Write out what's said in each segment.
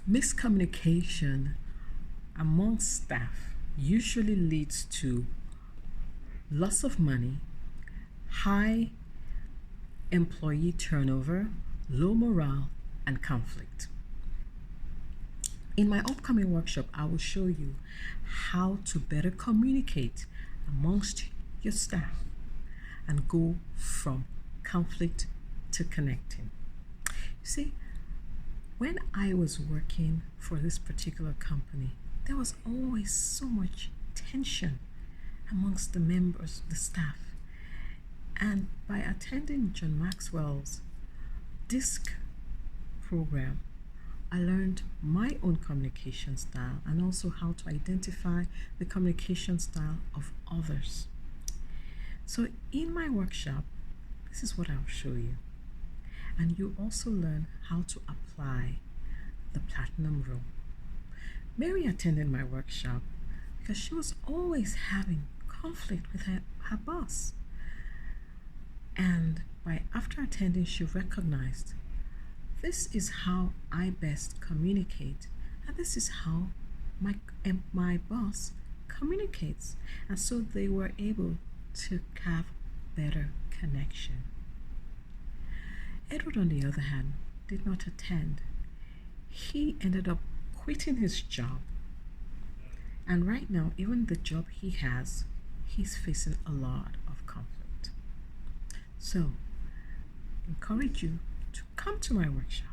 Miscommunication among staff usually leads to loss of money, high employee turnover, low morale, and conflict. In my upcoming workshop, I will show you how to better communicate amongst your staff and go from conflict to connecting. You see, when I was working for this particular company, there was always so much tension amongst the members, the staff. And by attending John Maxwell's DISC program, I learned my own communication style and also how to identify the communication style of others. So, in my workshop, this is what I'll show you. And you also learn how to apply the platinum rule. Mary attended my workshop because she was always having conflict with her boss. And after attending, she recognized this is how I best communicate, and this is how my boss communicates. And so they were able to have better connection. Edward, on the other hand, did not attend. He ended up quitting his job. And right now, even the job he has, he's facing a lot of conflict. So, encourage you to come to my workshop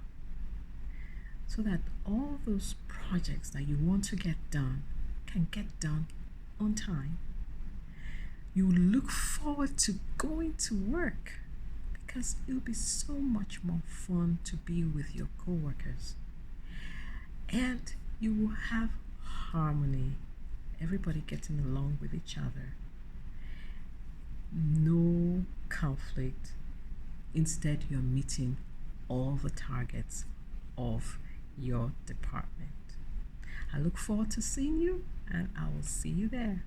so that all those projects that you want to get done can get done on time. You look forward to going to work because it'll be so much more fun to be with your coworkers. And you will have harmony, everybody getting along with each other. No conflict. Instead, you're meeting all the targets of your department. I look forward to seeing you, and I will see you there.